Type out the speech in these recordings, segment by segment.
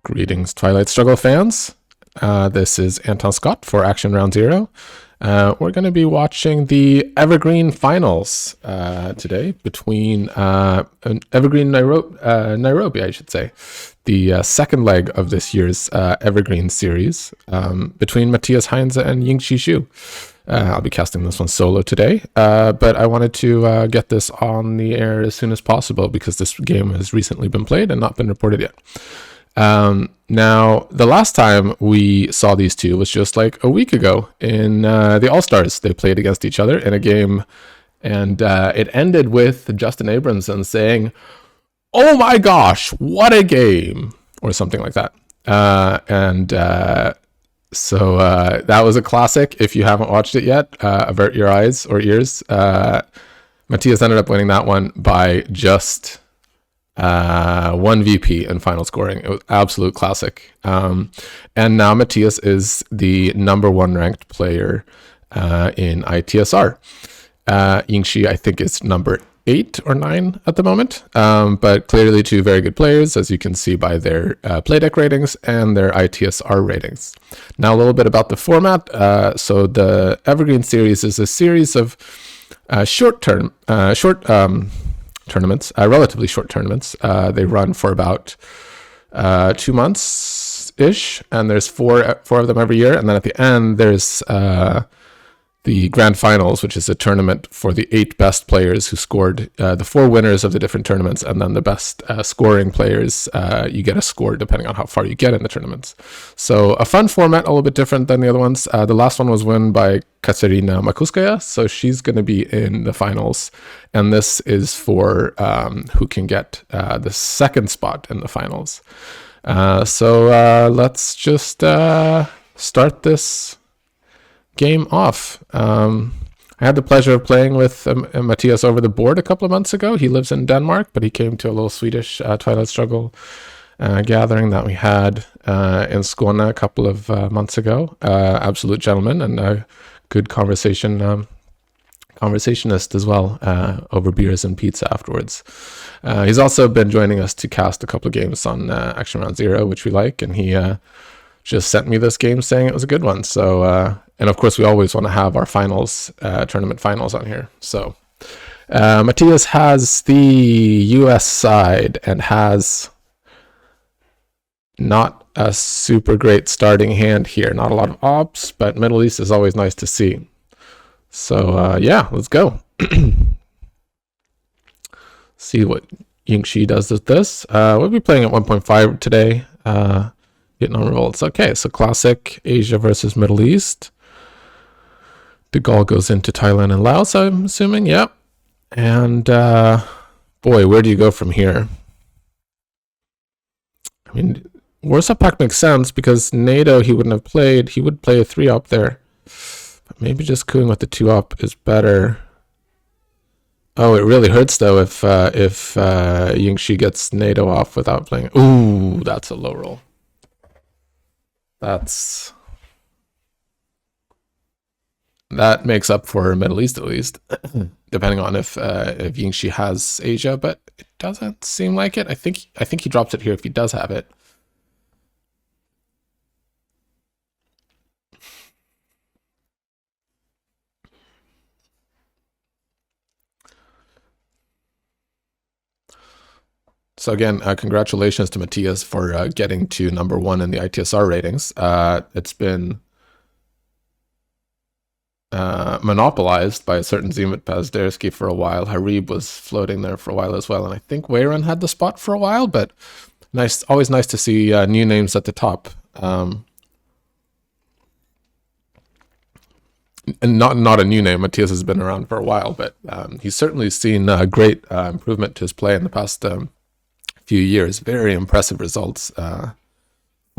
Greetings, Twilight Struggle fans. This is Anton Skott for Action Round Zero. We're going to be watching the Evergreen Finals today between Evergreen Nairobi, I should say, the second leg of this year's Evergreen series between Mathias Heinze and Jinxi Xu. I'll be casting this one solo today, but I wanted to get this on the air as soon as possible because this game has recently been played and not been reported yet. Now, the last time we saw these two was just like a week ago in the All-Stars. They played against each other in a game, and it ended with Justin Abramson saying, "Oh my gosh, what a game," or something like that. So that was a classic. If you haven't watched it yet, avert your eyes or ears. Mathias ended up winning that one by just 1 VP in final scoring. It was absolute classic. And now Mathias is the #1 ranked player in ITSR. Jinxi, I think, is number 8 or 9 at the moment, but clearly two very good players, as you can see by their playdeck ratings and their ITSR ratings. Now, a little bit about the format. So the Evergreen series is a series of short tournaments, relatively short tournaments. They run for about 2 months ish, and there's four of them every year. And then at the end, there's the grand finals, which is a tournament for the 8 best players who scored, the 4 winners of the different tournaments, and then the best scoring players. You get a score depending on how far you get in the tournaments. So a fun format, a little bit different than the other ones. The last one was won by Katerina Makuskaya, so she's going to be in the finals, and this is for who can get the second spot in the finals. So let's just start this game off. I had the pleasure of playing with Mathias over the board a couple of months ago. He lives in Denmark, but he came to a little Swedish Twilight Struggle gathering that we had in Skåne a couple of months ago. Absolute gentleman and a good conversationist as well, over beers and pizza afterwards. He's also been joining us to cast a couple of games on Action Round Zero, which we like, and he just sent me this game saying it was a good one. So and of course, we always want to have our finals, tournament finals on here. So Mathias has the US side and has not a super great starting hand here. Not a lot of ops, but Middle East is always nice to see. So yeah, let's go. See what Jinxi does with this. We'll be playing at 1.5 today. Getting on rolls. Okay, so classic Asia versus Middle East. The goal goes into Thailand and Laos, I'm assuming. Yep. And boy, where do you go from here? I mean, Warsaw Pact makes sense because NATO he wouldn't have played. He would play a 3-up there. But maybe just queuing with the 2-up is better. Oh, it really hurts though if Jinxi gets NATO off without playing. Ooh, that's a low roll. That makes up for Middle East at least, depending on if Jinxi has Asia, but it doesn't seem like it. I think he drops it here if he does have it. So again, congratulations to Mathias for getting to #1 in the ITSR ratings. It's been monopolized by a certain Zimit Pazderski for a while. Harib was floating there for a while as well, and I think Weyron had the spot for a while, but always nice to see new names at the top. And not a new name. Mathias has been around for a while, but he's certainly seen a great improvement to his play in the past few years. Very impressive results for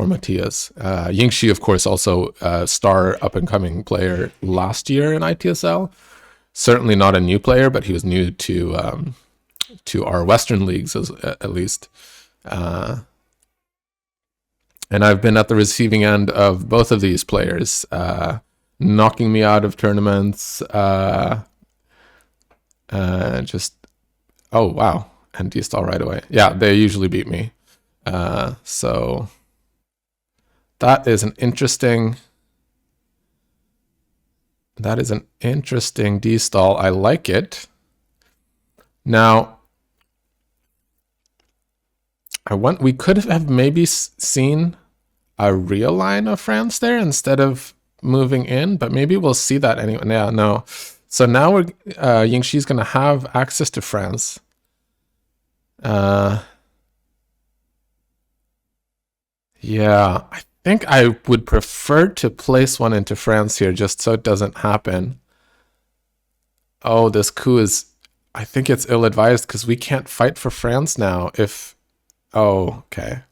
Mathias. Jinxi, of course, also a star up-and-coming player last year in ITSL. Certainly not a new player, but he was new to our Western leagues at least. And I've been at the receiving end of both of these players, knocking me out of tournaments. Just, oh wow, and Distal right away. Yeah, they usually beat me. So That is an interesting... That is an interesting D-stall. I like it. Now, we could have maybe seen a real line of France there instead of moving in, but maybe we'll see that anyway. Yeah, no. So now we're Jinxi's going to have access to France. Yeah, I think I would prefer to place one into France here just so it doesn't happen. Oh, this coup is... I think it's ill-advised because we can't fight for France now if... Oh, okay.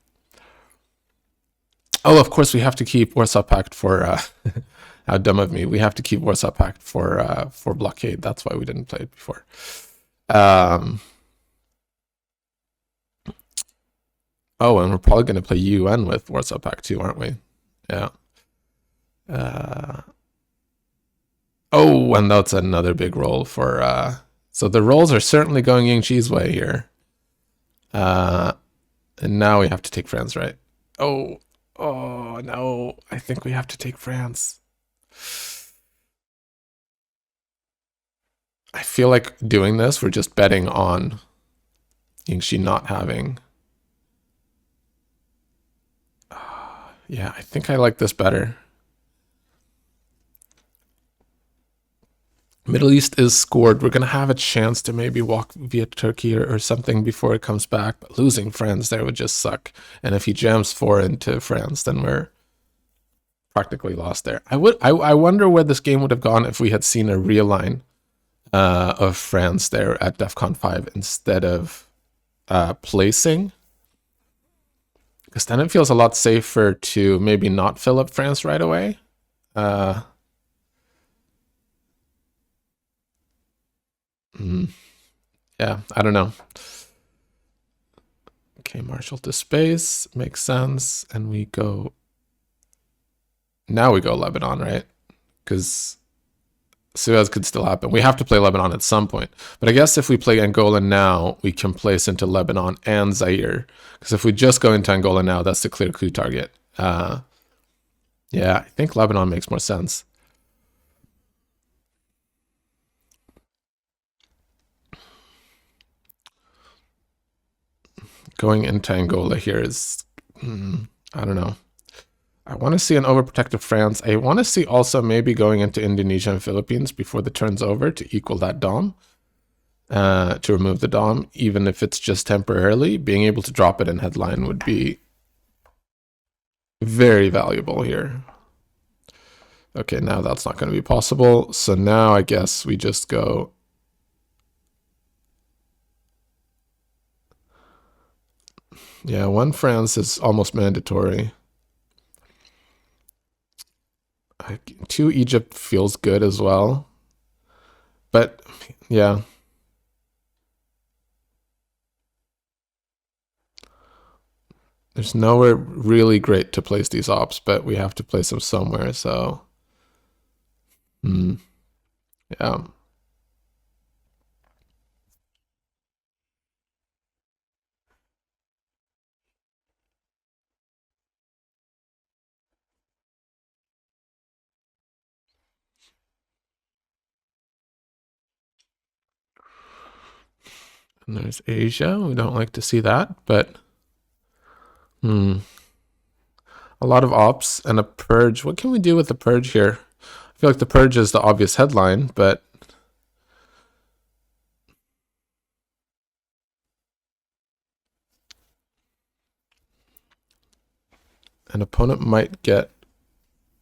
Oh, of course we have to keep Warsaw Pact for... how dumb of me. We have to keep Warsaw Pact for blockade. That's why we didn't play it before. Oh, and we're probably going to play UN with Warsaw Pact too, aren't we? Yeah. Oh, and that's another big roll for... So the rolls are certainly going Jinxi's way here. And now we have to take France, right? Oh, no. I think we have to take France. I feel like doing this, we're just betting on Jinxi not having... Yeah, I think I like this better. Middle East is scored. We're going to have a chance to maybe walk via Turkey or something before it comes back. But losing France there would just suck. And if he jams 4 into France, then we're practically lost there. I wonder where this game would have gone if we had seen a real line of France there at DEFCON 5 instead of placing. Because then it feels a lot safer to maybe not fill up France right away. Yeah, I don't know. Okay, marshal to space. Makes sense. And we go... Now we go Lebanon, right? Because Suez could still happen. We have to play Lebanon at some point. But I guess if we play Angola now, we can place into Lebanon and Zaire. Because if we just go into Angola now, that's the clear coup target. Yeah, I think Lebanon makes more sense. Going into Angola here is... I don't know. I want to see an overprotective France. I want to see also maybe going into Indonesia and Philippines before the turn's over to equal that DOM. To remove the DOM, even if it's just temporarily. Being able to drop it in headline would be very valuable here. Okay, now that's not going to be possible. So now I guess we just go... Yeah, 1 France is almost mandatory. 2 Egypt feels good as well. But, yeah. There's nowhere really great to place these ops, but we have to place them somewhere, so... Yeah. And there's Asia. We don't like to see that, but... A lot of ops and a purge. What can we do with the purge here? I feel like the purge is the obvious headline, but... An opponent might get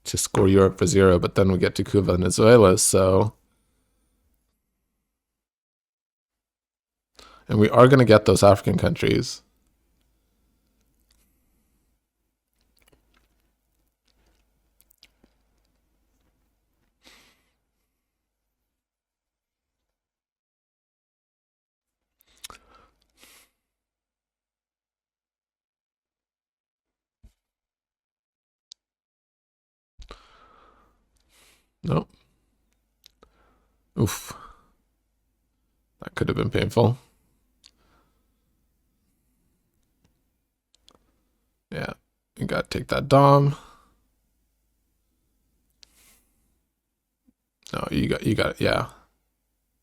to score Europe for 0, but then we get to Cuba, Venezuela, so... And we are going to get those African countries. Nope. Oof. That could have been painful. Yeah, you gotta take that Dom. No, you got it. Yeah.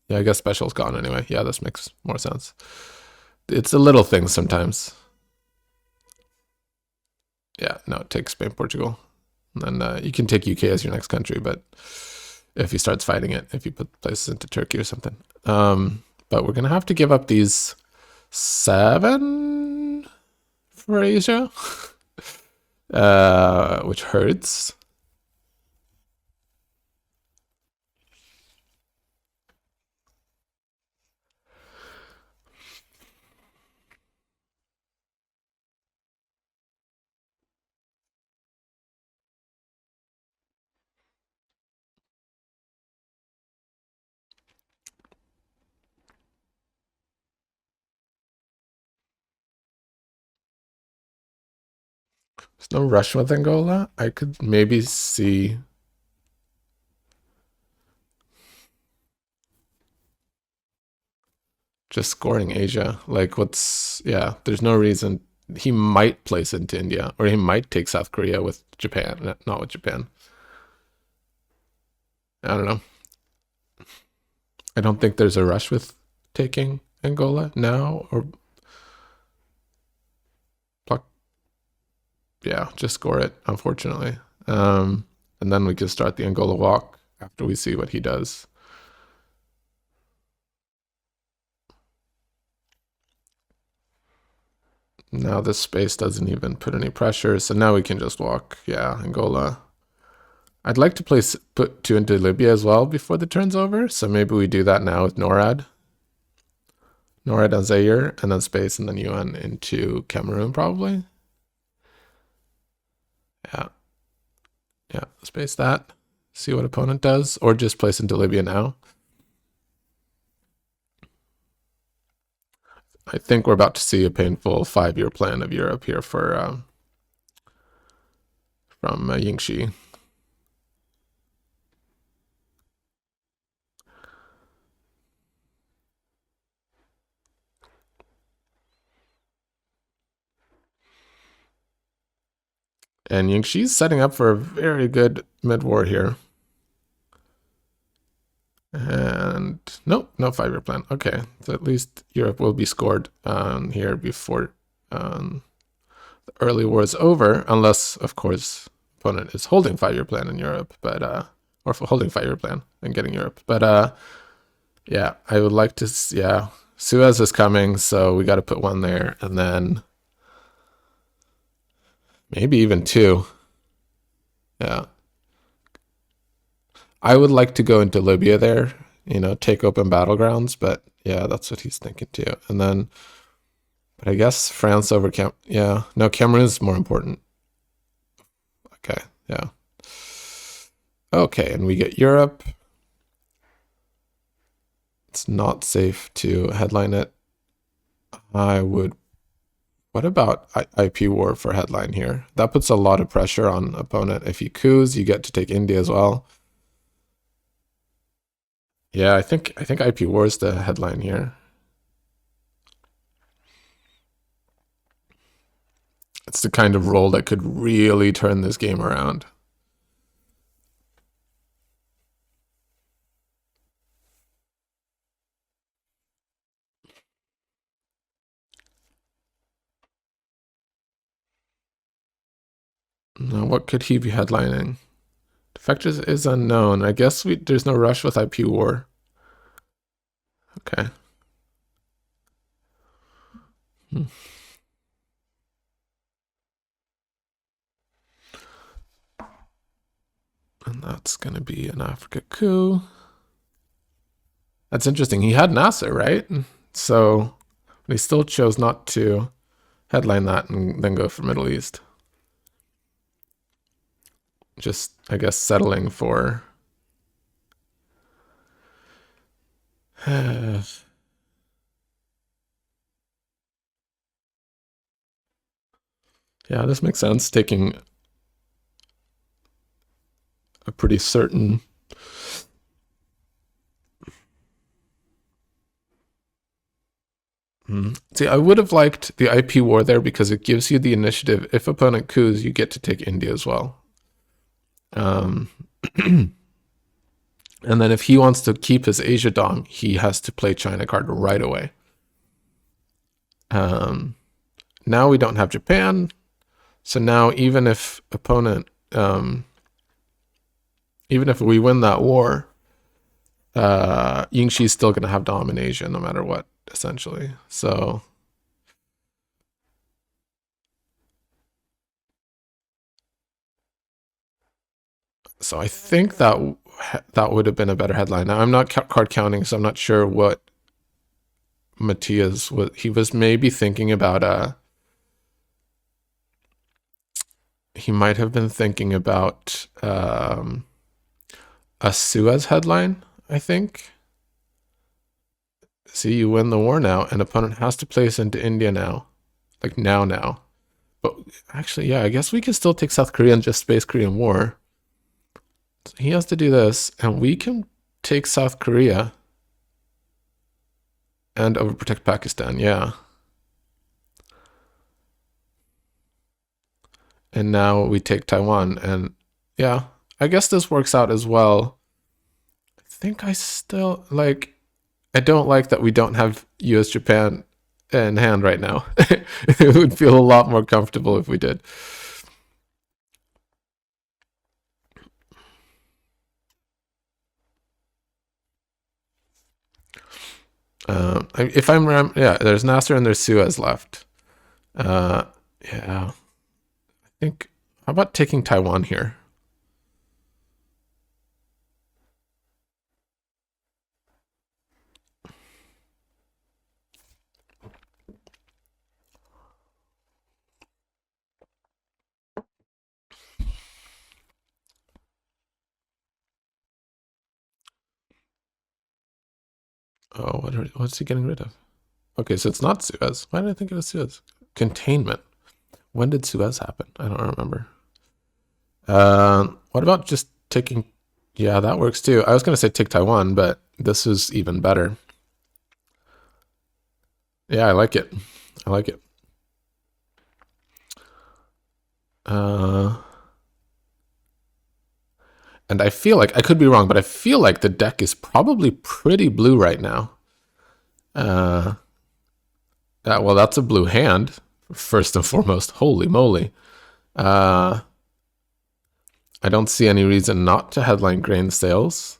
Yeah, I guess special's gone anyway. Yeah, this makes more sense. It's the little things sometimes. Yeah, no, take Spain, Portugal. And then you can take UK as your next country, but if he starts fighting it, if you put places into Turkey or something. But we're going to have to give up these 7 for Asia, which hurts. There's no rush with Angola. I could maybe see just scoring Asia. Like, yeah, there's no reason. He might place into India, or he might take South Korea with Japan, not with Japan. I don't know. I don't think there's a rush with taking Angola now, or pluck. Yeah, just score it, unfortunately. And then we can start the Angola walk after we see what he does. Now this space doesn't even put any pressure, so now we can just walk. Yeah, Angola. I'd like to put 2 into Libya as well before the turn's over, so maybe we do that now with NORAD. NORAD on Zaire, and then space, and then UN into Cameroon, probably. Yeah. Yeah, space that. See what opponent does, or just place into Libya now. I think we're about to see a painful 5-year plan of Europe here for from Jinxi. And Jinxi's setting up for a very good mid-war here. And nope, no 5-year plan. Okay, so at least Europe will be scored here before the early war is over, unless, of course, opponent is holding 5-year plan in Europe, but or holding 5-year plan and getting Europe. But yeah, I would like to. Yeah, Suez is coming, so we got to put 1 there, and then maybe even 2. Yeah. I would like to go into Libya there, take open battlegrounds, but yeah, that's what he's thinking too. And then, but I guess France over yeah, no, Cameroon is more important. Okay, yeah. Okay, and we get Europe. It's not safe to headline it. What about IP war for headline here? That puts a lot of pressure on opponent. If he coups, you get to take India as well. Yeah, I think IP war is the headline here. It's the kind of role that could really turn this game around. Now, what could he be headlining? Defectors is unknown. I guess there's no rush with IP war. Okay. And that's going to be an Africa coup. That's interesting. He had NASA, right? So he still chose not to headline that and then go for Middle East. Just, I guess, settling for... Yeah, this makes sense. Taking a pretty certain... See, I would have liked the IP war there because it gives you the initiative. If opponent coups, you get to take India as well. And then if he wants to keep his Asia Dom, he has to play China card right away. Now we don't have Japan. So now even if opponent, even if we win that war, Jinxi's still going to have Dom in Asia no matter what, essentially. So I think that would have been a better headline. Now I'm not card counting, so I'm not sure what Mathias was. He was maybe thinking about he might have been thinking about a Suez headline, I think. See, you win the war now, and opponent has to place into India now. Like now. But actually, yeah, I guess we can still take South Korea and just space Korean War. So he has to do this, and we can take South Korea and overprotect Pakistan, yeah. And now we take Taiwan, and yeah, I guess this works out as well. I think I still, like, I don't like that we don't have US Japan in hand right now. It would feel a lot more comfortable if we did. If I'm yeah, there's Nasser and there's Suez left. Yeah, I think. How about taking Taiwan here? Oh, what's he getting rid of? Okay, so it's not Suez. Why did I think it was Suez? Containment. When did Suez happen? I don't remember. What about just taking? Yeah, that works too. I was gonna say take Taiwan, but this is even better. Yeah, I like it. I like it. And I feel like I could be wrong, but I feel like the deck is probably pretty blue right now. Well, that's a blue hand, first and foremost. Holy moly. I don't see any reason not to headline grain sales.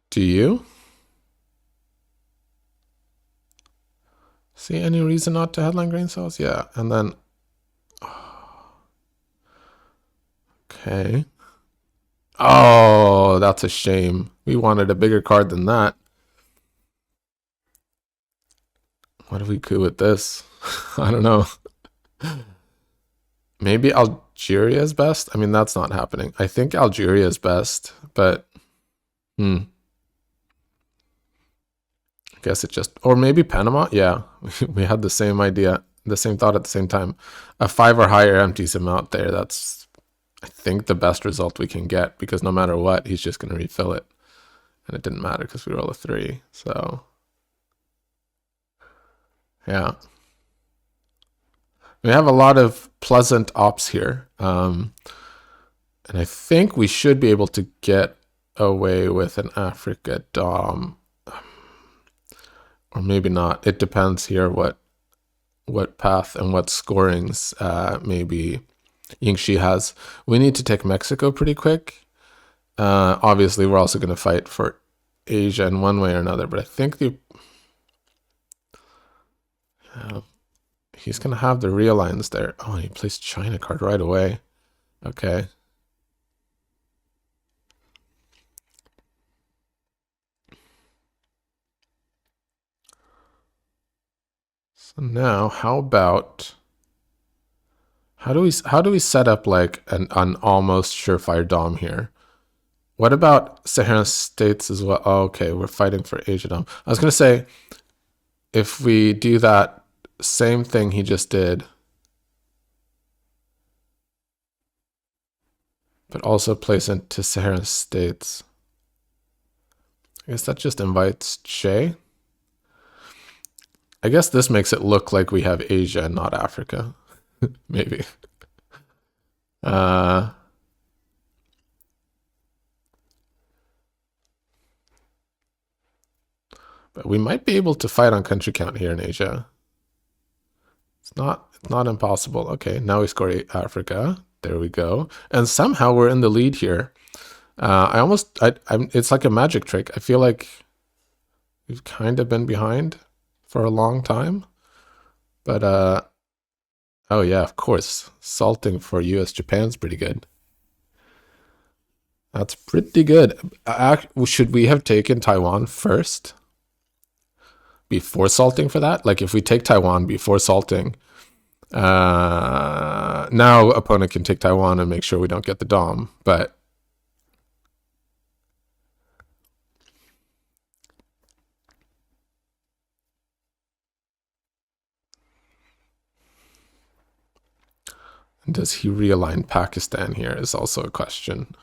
Do you see any reason not to headline grain sales? Yeah, and then okay. Oh, that's a shame. We wanted a bigger card than that. What if we could with this? I don't know. Maybe Algeria is best. I mean, that's not happening. I think Algeria is best, but I guess it just, or maybe Panama. Yeah, we had the same idea, the same thought at the same time. A 5 or higher empties him out there. That's, I think, the best result we can get, because no matter what, he's just going to refill it. And it didn't matter because we roll a 3. So, yeah. We have a lot of pleasant ops here. And I think we should be able to get away with an Africa Dom. Or maybe not. It depends here what path and what scorings maybe Jinxi has. We need to take Mexico pretty quick. Obviously, we're also going to fight for Asia in one way or another, but I think he's going to have the realigns there. Oh, he plays China card right away. Okay. So now, how about how do we set up like an almost surefire Dom here? What about Saharan states as well? Oh, okay, we're fighting for Asia Dom. I was gonna say, if we do that same thing he just did, but also plays into Saharan states. I guess that just invites Shay. I guess this makes it look like we have Asia and not Africa. Maybe. But we might be able to fight on country count here in Asia. It's not impossible. Okay, now we score Africa. There we go. And somehow we're in the lead here. It's like a magic trick. I feel like we've kind of been behind for a long time. But, oh yeah, of course. Salting for US Japan's pretty good. That's pretty good. Should we have taken Taiwan first? Before salting for that? Like if we take Taiwan before salting, now opponent can take Taiwan and make sure we don't get the Dom. But does he realign Pakistan here is also a question.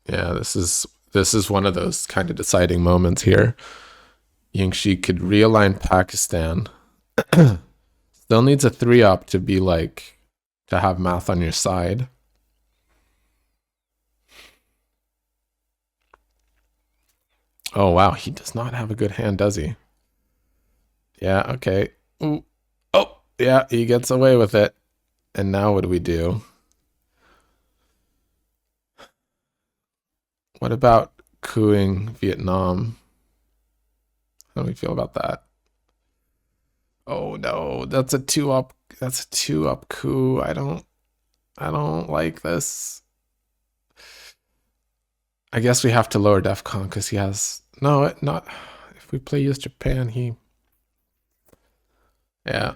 Yeah, this is one of those kind of deciding moments here. Jinxi could realign Pakistan. Still needs a 3-up to be like, to have math on your side. Oh, wow. He does not have a good hand, does he? Yeah, okay. Ooh. Oh, yeah, he gets away with it. And now what do we do? What about cooing Vietnam? How do we feel about that? Oh no, that's a 2-up. That's a 2-up coup. I don't like this. I guess we have to lower DEFCON because he has not. If we play US Japan, yeah.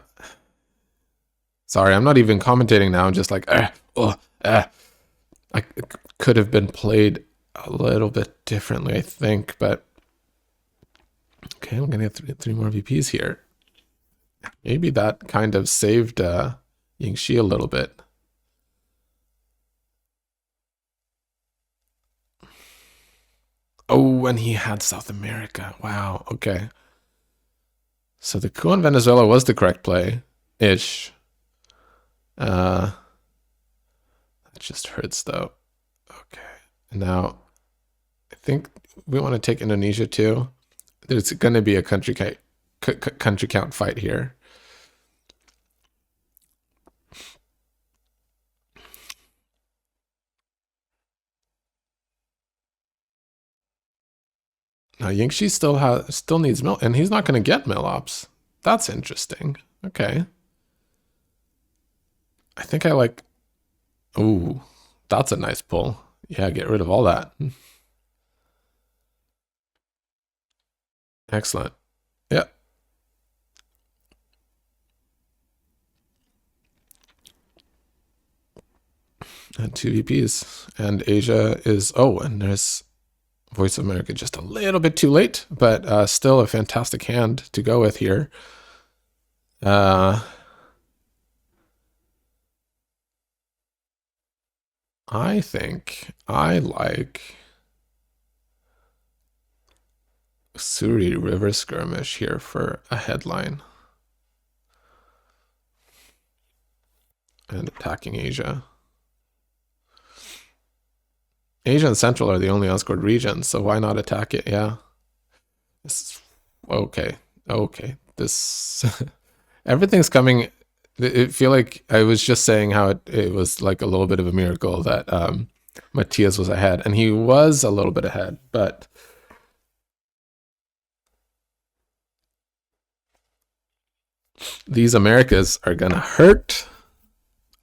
Sorry, I'm not even commentating now. I'm just like, I could have been played a little bit differently, I think, but okay, I'm gonna get three more VPs here. Maybe that kind of saved Jinxi a little bit. Oh, and he had South America. Wow, okay. So the coup on Venezuela was the correct play-ish. That just hurts though. Okay, now I think we want to take Indonesia too. There's going to be a country count fight here. Now Yingxi still needs mill, and he's not going to get mill ops. That's interesting. Okay. I think I like. Ooh, that's a nice pull. Yeah, get rid of all that. Excellent. Yeah. And 2 VPs. And Asia is. Oh, and there's Voice of America just a little bit too late, but still a fantastic hand to go with here. I think I like Suri River Skirmish here for a headline. And attacking Asia. Asia and Central are the only unscored regions, so why not attack it? Yeah. This is, okay. Okay. This everything's coming. I feel like I was just saying how it was like a little bit of a miracle that Mathias was ahead, and he was a little bit ahead, but these Americas are gonna hurt.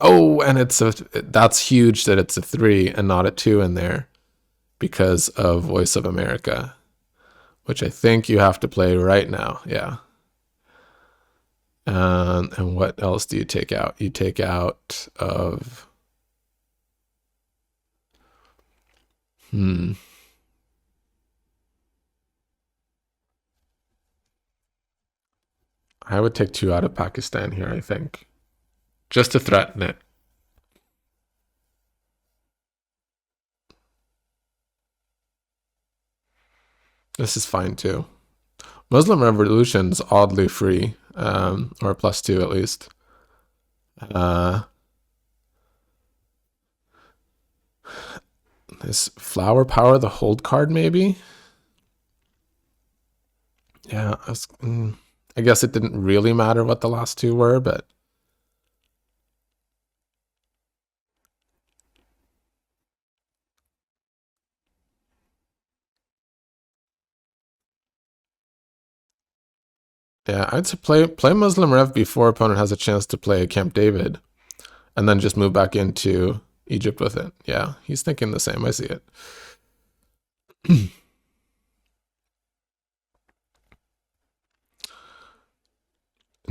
Oh, and that's huge that it's a 3 and not a 2 in there because of Voice of America, which I think you have to play right now. Yeah. And what else do you take out? You take out of I would take 2 out of Pakistan here, I think. Just to threaten it. This is fine too. Muslim Revolution's oddly free, or +2 at least. Is Flower Power the hold card, maybe? Yeah, I guess it didn't really matter what the last 2 were, but yeah, I'd say play Muslim Rev before opponent has a chance to play Camp David, and then just move back into Egypt with it. Yeah, he's thinking the same. I see it.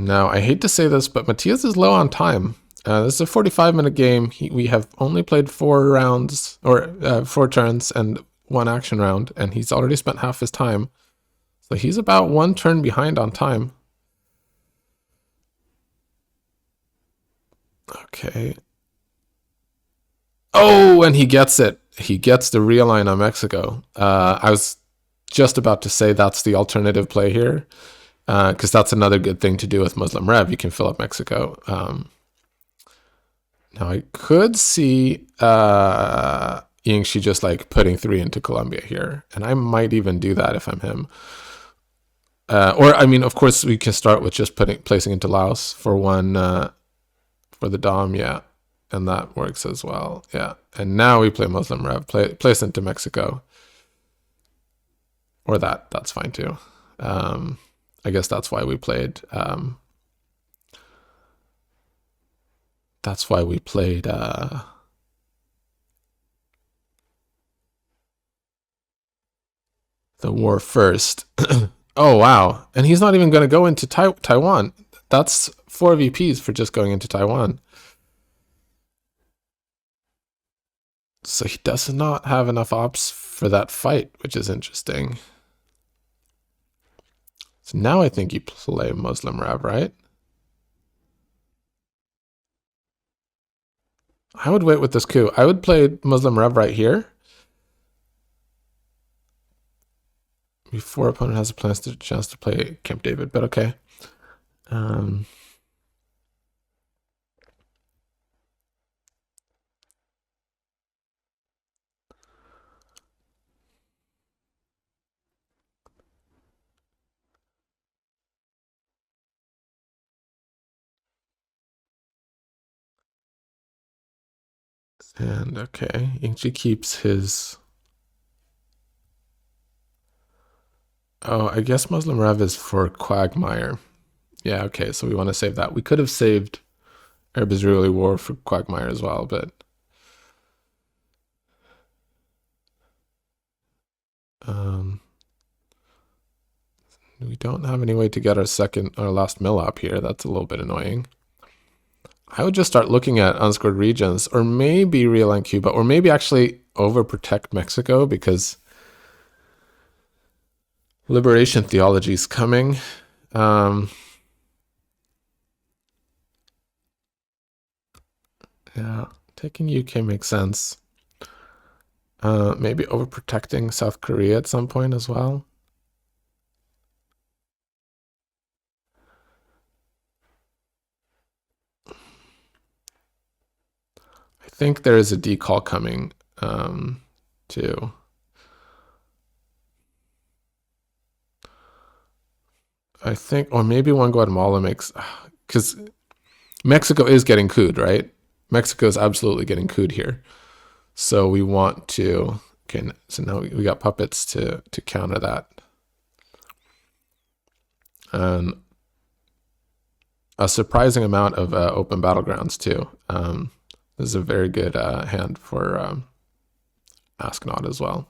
Now, I hate to say this, but Mathias is low on time. This is a 45-minute game. We have only played 4 rounds, or 4 turns, and 1 action round, and he's already spent half his time. So he's about 1 turn behind on time. Okay. Oh, and he gets it. He gets the realign on Mexico. I was just about to say that's the alternative play here, because that's another good thing to do with Muslim Rev. You can fill up Mexico. Now I could see Jinxi just like putting 3 into Colombia here, and I might even do that if I'm him. Or I mean, of course, we can start with just placing into Laos for 1 for the Dom, yeah, and that works as well, yeah. And now we play Muslim Rev, place into Mexico, or that's fine too. I guess that's why we played. That's why we played the war first. Oh, wow. And he's not even going to go into Taiwan. That's 4 VPs for just going into Taiwan. So he does not have enough ops for that fight, which is interesting. So now I think you play Muslim Rev, right? I would wait with this coup. I would play Muslim Rev right here. Before opponent has a chance to play Camp David, but okay. And okay, Jinxi keeps his. Oh, I guess Muslim Rev is for Quagmire. Yeah, okay, so we want to save that. We could have saved Arab Israeli War for Quagmire as well, but we don't have any way to get our last mill up here. That's a little bit annoying. I would just start looking at unscored regions, or maybe realign Cuba, or maybe actually overprotect Mexico, because liberation theology is coming. Yeah, taking UK makes sense. Maybe overprotecting South Korea at some point as well. I think there is a decall coming too. I think, or maybe one Guatemala makes, because Mexico is getting cooed, right? Mexico is absolutely getting cooed here. So we want to, okay, so now we got puppets to counter that. And a surprising amount of open battlegrounds too. This is a very good hand for Asknot as well.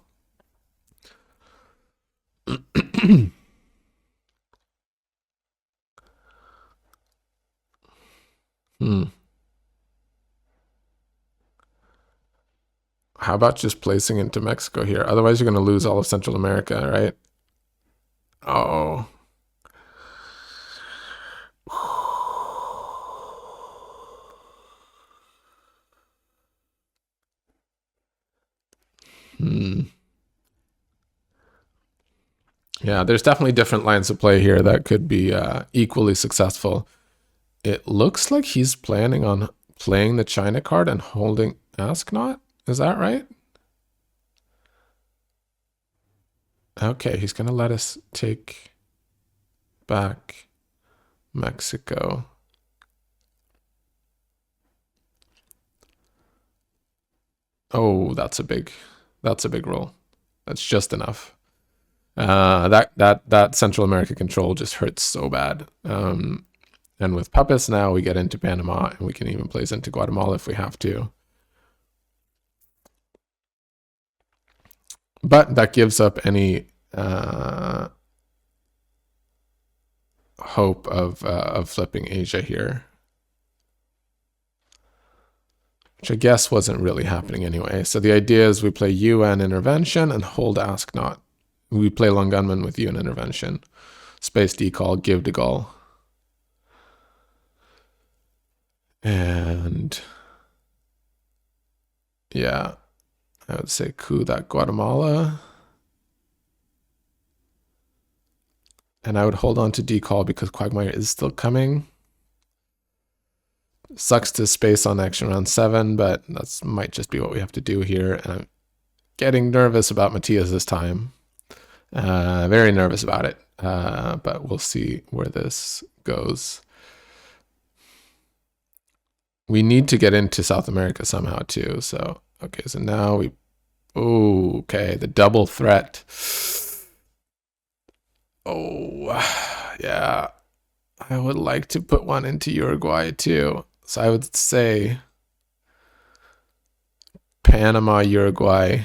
How about just placing into Mexico here? Otherwise, you're going to lose all of Central America, right? Oh. Yeah, there's definitely different lines of play here that could be equally successful. It looks like he's planning on playing the China card and holding Asknot. Is that right? Okay, he's going to let us take back Mexico. Oh, that's a big roll. That's just enough. That Central America control just hurts so bad. And with puppets now, we get into Panama, and we can even place into Guatemala if we have to. But that gives up any hope of flipping Asia here, which I guess wasn't really happening anyway. So the idea is we play UN intervention and hold ask not. We play long gunman with UN intervention, space decall, give de Gaulle, and yeah, I would say coup that Guatemala. And I would hold on to decall because Quagmire is still coming. Sucks to space on action round 7, but that might just be what we have to do here. And I'm getting nervous about Mathias this time. Very nervous about it. But we'll see where this goes. We need to get into South America somehow too. So, okay, so now we... Oh, okay, the double threat. Oh, yeah. I would like to put one into Uruguay too. So I would say Panama, Uruguay,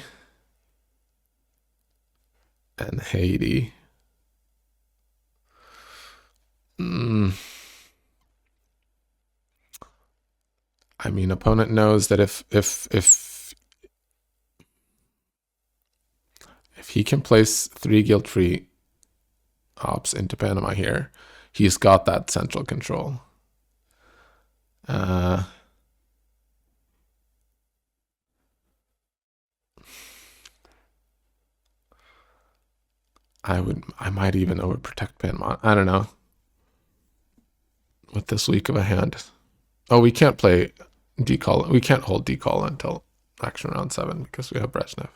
and Haiti. I mean, opponent knows that if he can place 3 guilt-free ops into Panama here, he's got that central control. I might even overprotect Panama. I don't know. With this weak of a hand. Oh, we can't play decall. We can't hold decall until action round 7 because we have Brezhnev.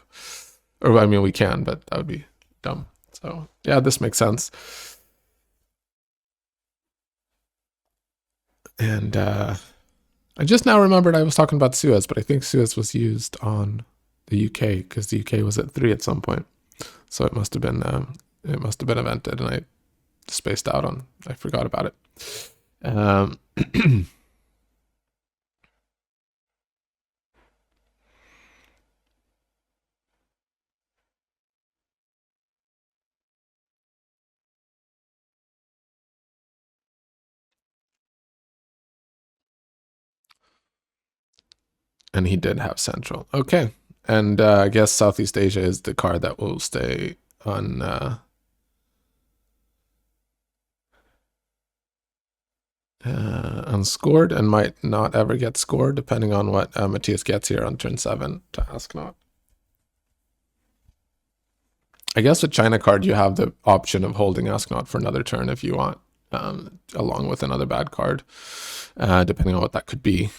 Or I mean, we can, but that would be dumb. So yeah, this makes sense. And I just now remembered I was talking about Suez, but I think Suez was used on the UK because the UK was at 3 at some point. So it must have been evented, and I spaced out on. I forgot about it. And he did have Central. Okay. And I guess Southeast Asia is the card that will stay unscored and might not ever get scored, depending on what Mathias gets here on turn 7 to ask not. I guess with China card, you have the option of holding ask not for another turn if you want, along with another bad card, depending on what that could be.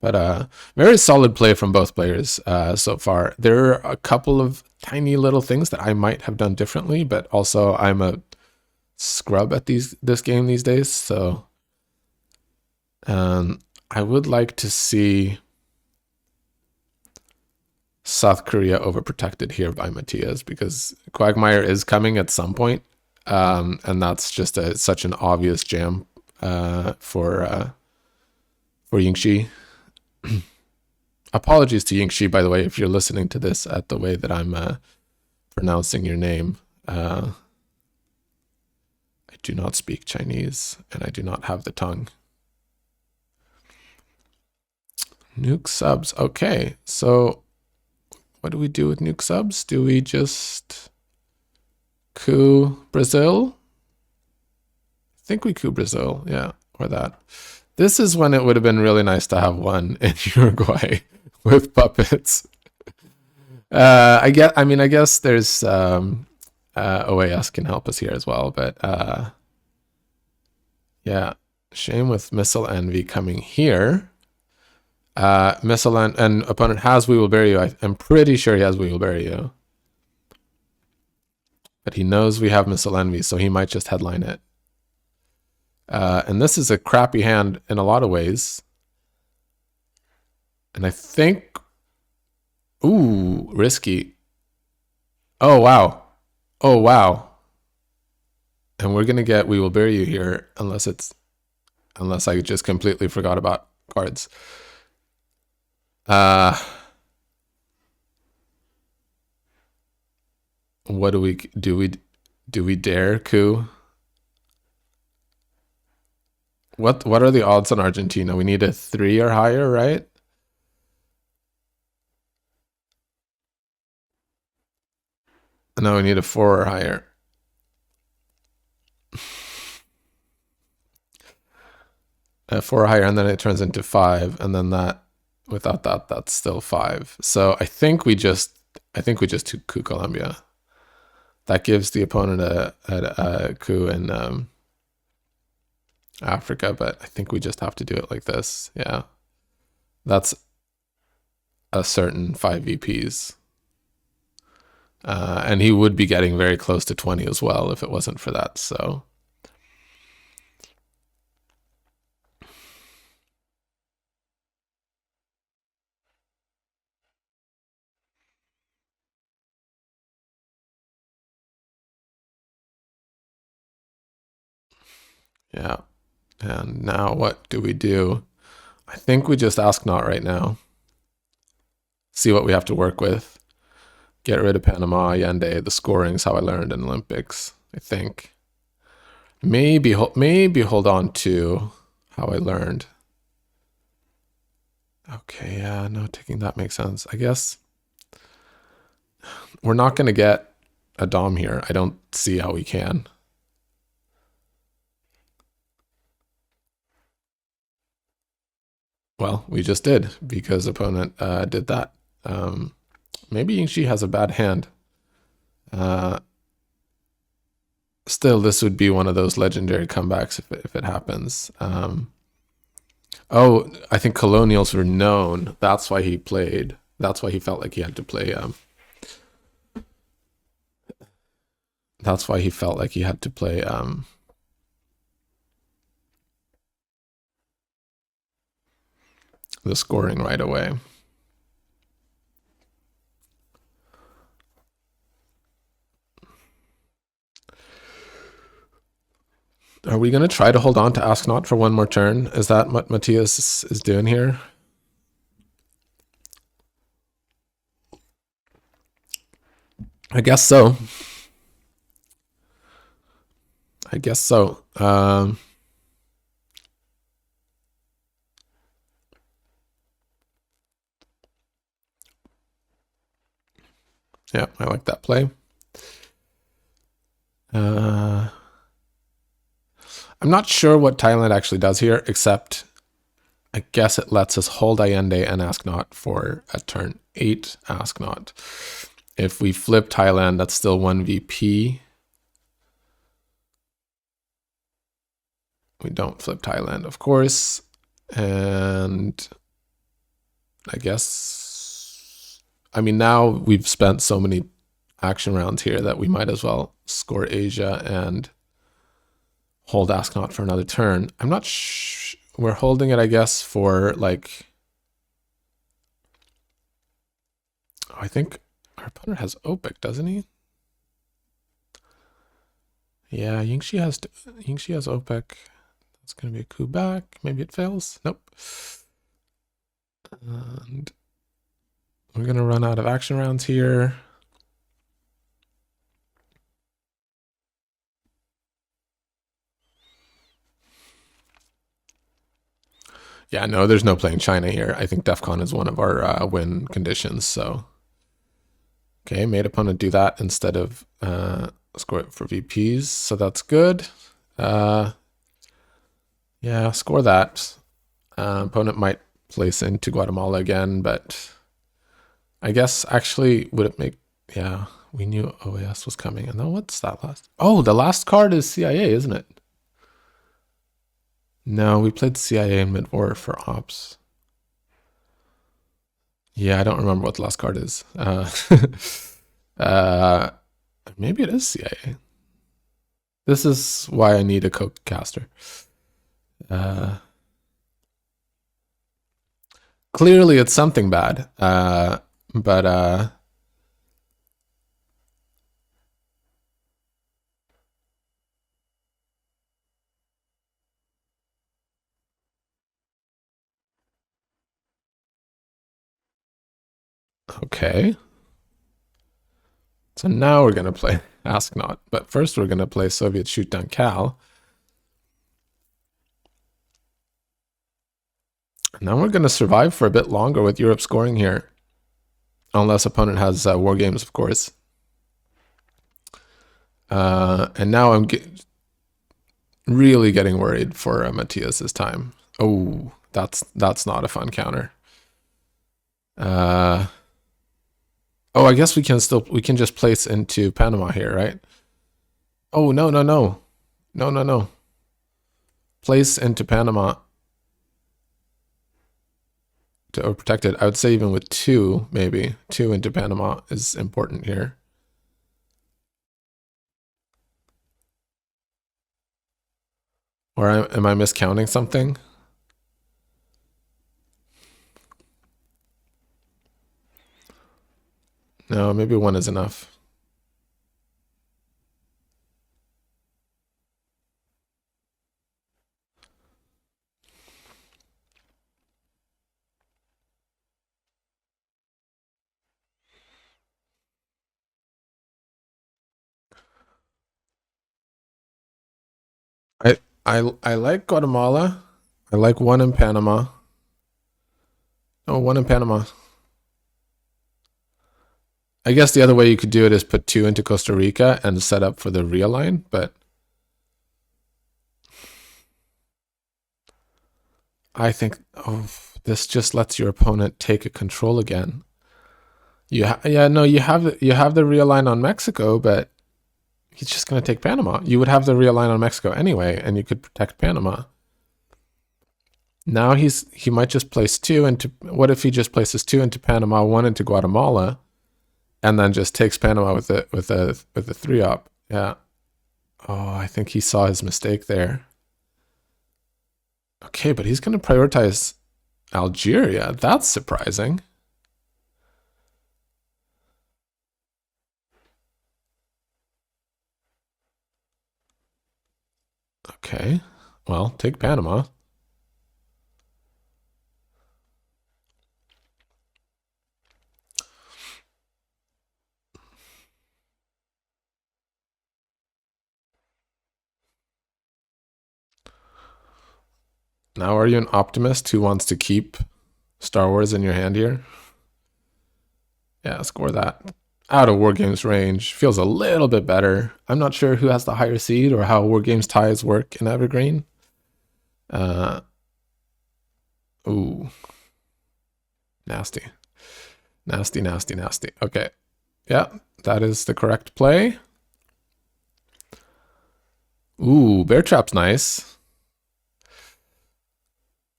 But very solid play from both players so far. There are a couple of tiny little things that I might have done differently, but also I'm a scrub at this game these days, so I would like to see South Korea overprotected here by Mathias because Quagmire is coming at some point, and that's just such an obvious jam for Jinxi. Apologies to Jinxi, by the way, if you're listening to this at the way that I'm pronouncing your name. I do not speak Chinese, and I do not have the tongue. Nuke subs. Okay, so what do we do with nuke subs? Do we just coup Brazil? I think we coup Brazil, yeah, or that. This is when it would have been really nice to have one in Uruguay with puppets. I guess there's OAS can help us here as well, but yeah, shame with Missile Envy coming here. Missile and opponent has We Will Bury You. I'm pretty sure he has We Will Bury You. But he knows we have Missile Envy, so he might just headline it. And this is a crappy hand in a lot of ways. And I think... Ooh, risky. Oh, wow. Oh, wow. And we're going to get We Will Bury You here, unless I just completely forgot about cards. What do we dare coup? What are the odds on Argentina? We need a 3 or higher, right? No, we need a 4 or higher. A 4 or higher, and then it turns into 5, and then that, without that, that's still 5. So I think we just took coup Colombia. That gives the opponent a coup in Africa, but I think we just have to do it like this. Yeah, that's a certain 5 VPs. And he would be getting very close to 20 as well if it wasn't for that. So yeah. And now what do we do? I think we just ask not right now. See what we have to work with. Get rid of Panama, Allende. The scoring's how I learned in Olympics, I think. Maybe hold on to how I learned. Okay, yeah, no, taking that makes sense. I guess we're not going to get a Dom here. I don't see how we can. Well, we just did because opponent did that. Maybe Jinxi has a bad hand. Still, this would be one of those legendary comebacks if it happens. Oh, I think Colonials were known. That's why he played. That's why he felt like he had to play. That's why he felt like he had to play. The scoring right away. Are we going to try to hold on to Ask Not for one more turn? Is that what Mathias is doing here? I guess so. I guess so. Yeah, I like that play. I'm not sure what Thailand actually does here, except I guess it lets us hold Allende and Ask Not for a turn 8 Ask Not. If we flip Thailand, that's still 1 VP. We don't flip Thailand, of course. And I guess, I mean, now we've spent so many action rounds here that we might as well score Asia and hold Ask Not for another turn. I'm not we're holding it, I guess, for like, I think our opponent has OPIC, doesn't he? Yeah, Jinxi has OPIC. That's going to be a coup back. Maybe it fails. Nope. And we're going to run out of action rounds here. Yeah, no, there's no playing China here. I think DEF CON is one of our win conditions. So, okay, made opponent do that instead of score it for VPs. So that's good. Yeah, score that. Opponent might place into Guatemala again, but I guess actually would it make, yeah, we knew OAS was coming. And then what's that last? Oh, the last card is CIA, isn't it? No, we played CIA in mid-war for ops. Yeah, I don't remember what the last card is. Uh, maybe it is CIA. This is why I need a Coke caster. Clearly it's something bad. But okay. So now we're gonna play Ask Not, but first we're gonna play Soviet Shoot Down Cal. And then we're gonna survive for a bit longer with Europe scoring here. Unless opponent has war games, of course. And now I'm really getting worried for Mathias's time. Oh, that's not a fun counter. Oh, I guess we can just place into Panama here, right? Oh, no. No. Place into Panama to overprotect it. I would say even with two, maybe. Two into Panama is important here. Or am I miscounting something? No, maybe one is enough. I like Guatemala. I like one in Panama. Oh, one in Panama. I guess the other way you could do it is put two into Costa Rica and set up for the realign, but I think this just lets your opponent take a control again. You have the realign on Mexico, but he's just gonna take Panama. You would have the realign on Mexico anyway, and you could protect Panama. Now he might just place two into. What if he just places two into Panama, one into Guatemala, and then just takes Panama with a 3-op? Yeah. Oh, I think he saw his mistake there. Okay, but he's going to prioritize Algeria. That's surprising. Okay. Well, take Panama. Now, are you an optimist who wants to keep Star Wars in your hand here? Yeah, score that. Out of War Games range. Feels a little bit better. I'm not sure who has the higher seed or how War Games ties work in Evergreen. Ooh. Nasty. Nasty. Okay. Yeah, that is the correct play. Ooh, Bear Trap's nice.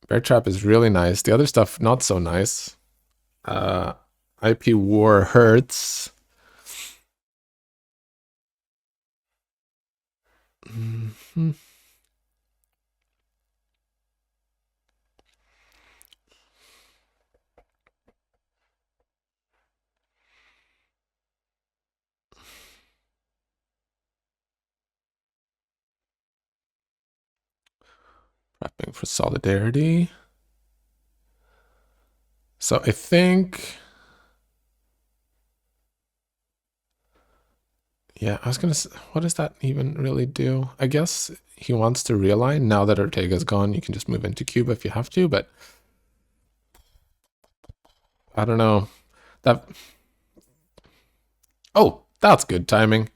Bear Trap is really nice. The other stuff, not so nice. IP War hurts. Mm-hmm. Prepping for Solidarity. So I think... Yeah, I was going to... What does that even really do? I guess he wants to realign. Now that Ortega's gone, you can just move into Cuba if you have to, but... I don't know. That... Oh, that's good timing.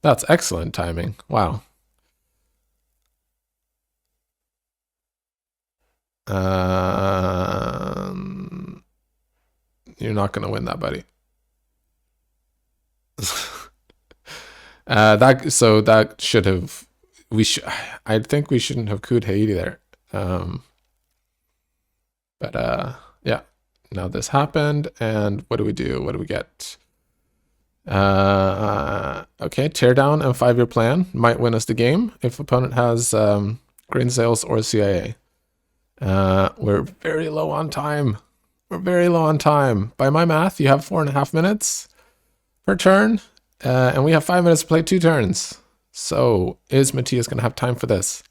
That's excellent timing. Wow. Um, You're not gonna win that, buddy. That should have. I think we shouldn't have cooed Haiti there. But yeah. Now this happened, and what do we do? What do we get? Okay, teardown and 5-year plan might win us the game if opponent has grain sales or CIA. We're very low on time. We're very low on time. By my math, you have 4.5 minutes per turn, and we have 5 minutes to play 2 turns. So is Mathias going to have time for this?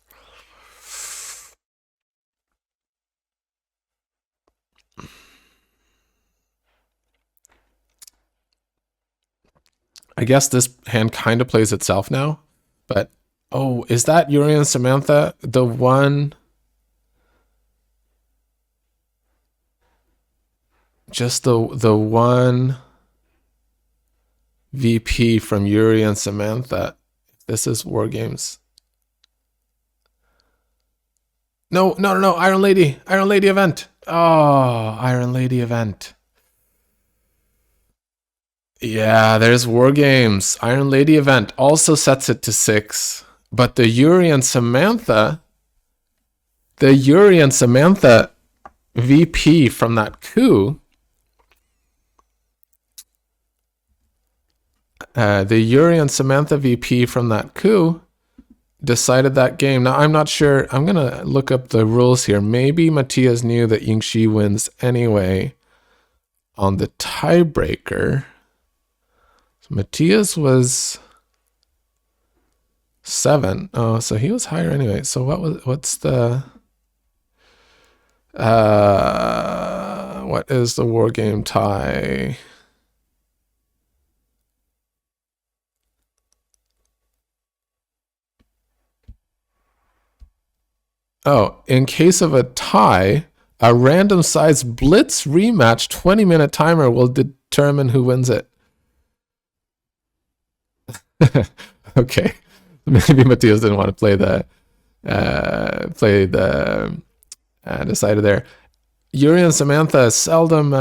I guess this hand kind of plays itself now, but oh, is that Yuri and Samantha the one? Just the one VP from Yuri and Samantha. This is War Games. No, Iron Lady event. Oh, Iron Lady event. Yeah, there's War Games. Iron Lady event also sets it to 6. But the Yuri and Samantha VP from that coup, the Yuri and Samantha VP from that coup decided that game. Now, I'm not sure. I'm going to look up the rules here. Maybe Mathias knew that Jinxi wins anyway on the tiebreaker. So Mathias was 7. Oh, so he was higher anyway. So what's the what is the War Game tie? Oh, in case of a tie, a random size blitz rematch 20-minute timer will determine who wins it. Okay, maybe Mathias didn't want to play the decider there. Yuri and Samantha seldom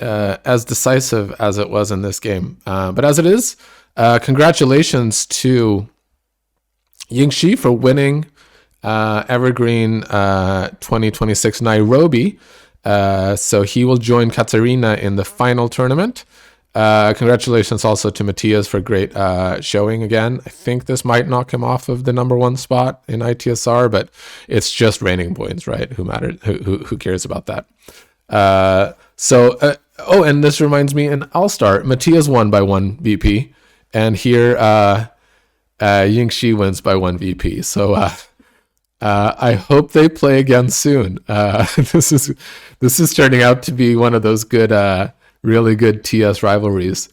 as decisive as it was in this game, but as it is, congratulations to Jinxi for winning Evergreen 2026 Nairobi. So he will join Katarina in the final tournament. Congratulations also to Mathias for great showing again. I think this might knock him off of the #1 spot in ITSR, but it's just raining points, right? Who cares about that? Oh, and this reminds me, in All-Star, Mathias won by 1 VP, and here Jinxi wins by 1 VP. So I hope they play again soon. This is turning out to be one of those good, really good TS rivalries.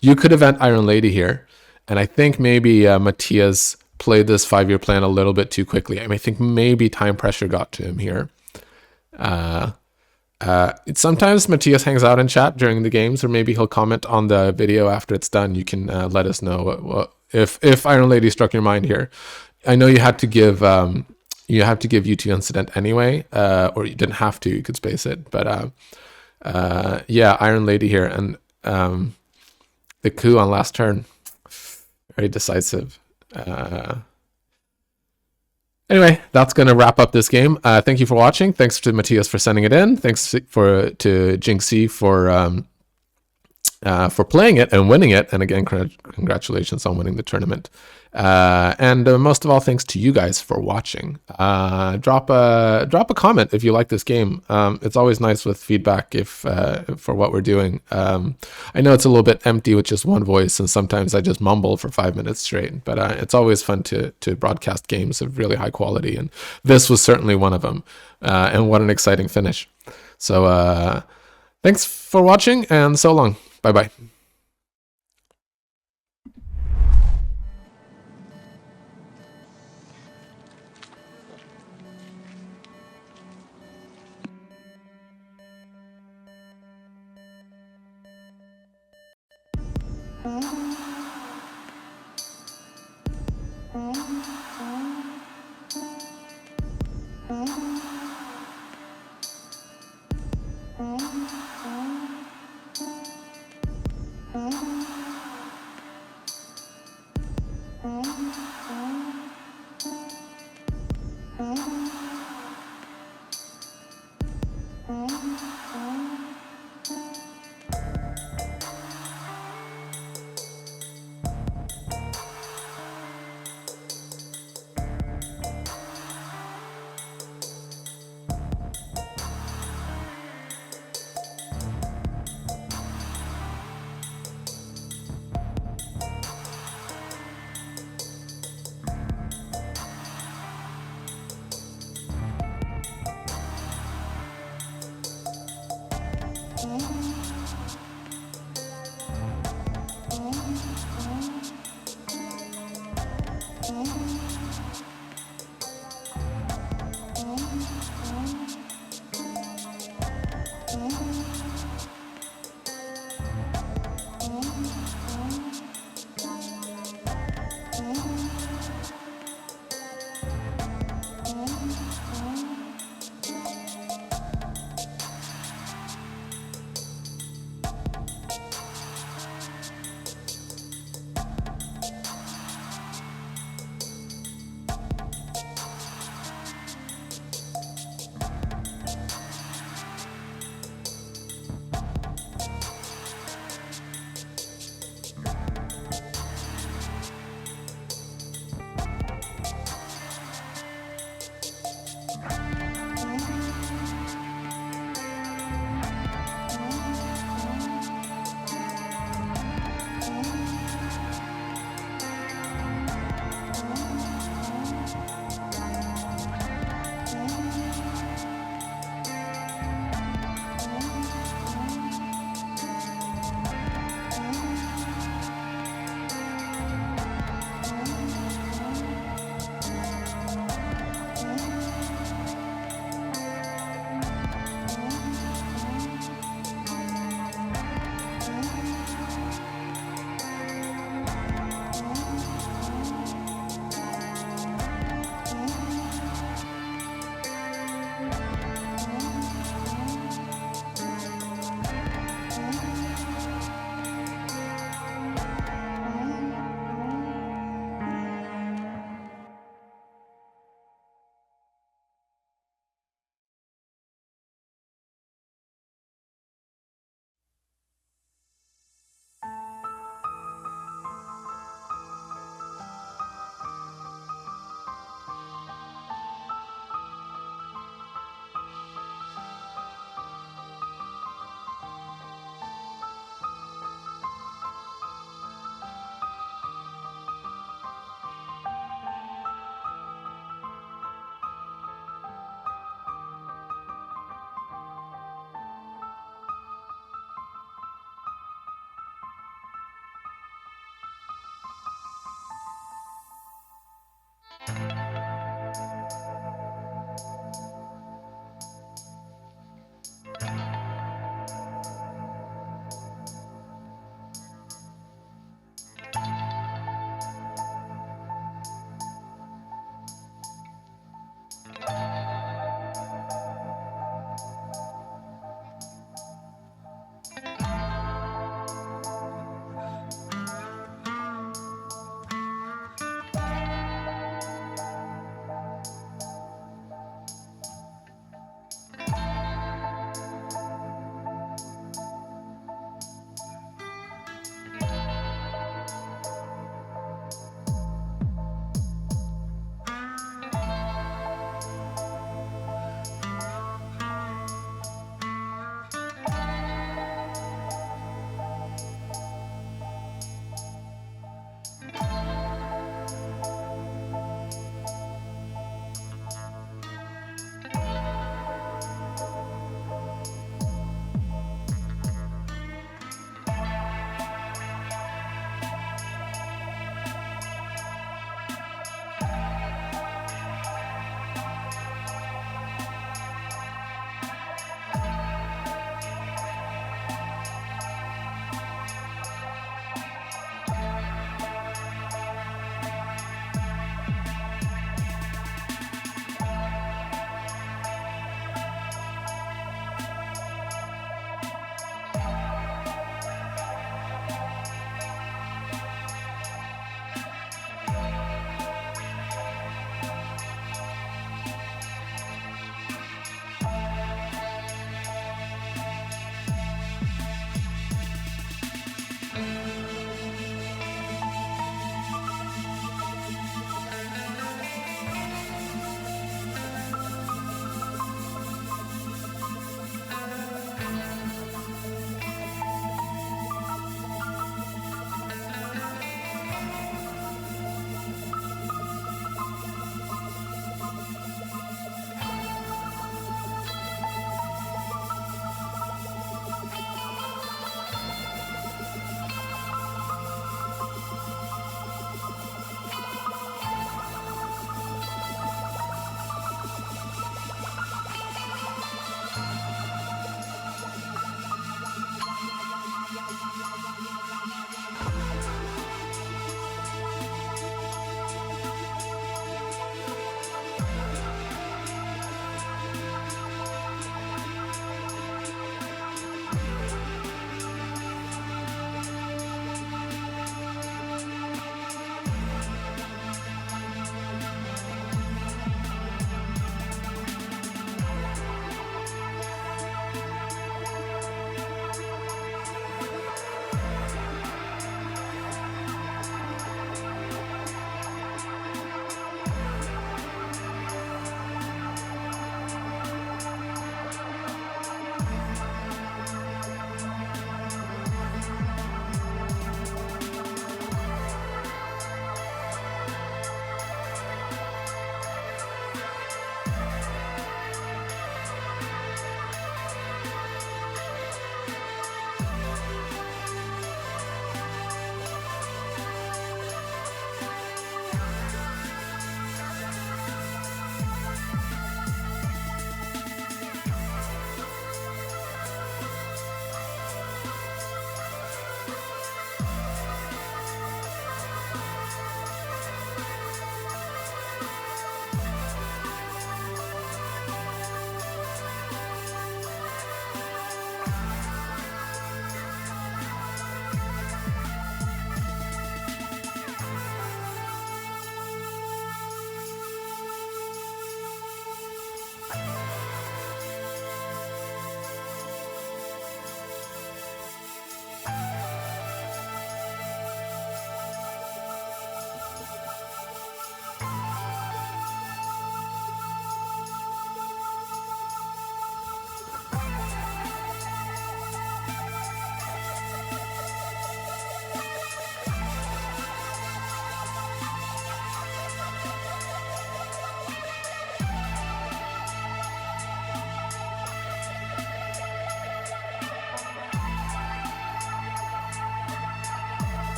You could event Iron Lady here, and I think maybe Mathias played this 5-year plan a little bit too quickly. I think maybe time pressure got to him here. Sometimes Mathias hangs out in chat during the games, or maybe he'll comment on the video after it's done. You can let us know if Iron Lady struck your mind here. I know you had to give U2 Incident anyway, or you didn't have to. You could space it, but yeah, Iron Lady here, and the coup on last turn, very decisive. Anyway, that's going to wrap up this game. Thank you for watching. Thanks to Mathias for sending it in. Thanks to Jinxi for playing it and winning it. And again, congratulations on winning the tournament. And most of all, thanks to you guys for watching. Drop a comment if you like this game. It's always nice with feedback for what we're doing. I know it's a little bit empty with just one voice, and sometimes I just mumble for 5 minutes straight, but it's always fun to broadcast games of really high quality, and this was certainly one of them. And what an exciting finish. So thanks for watching, and so long. Bye-bye. Mm-hmm.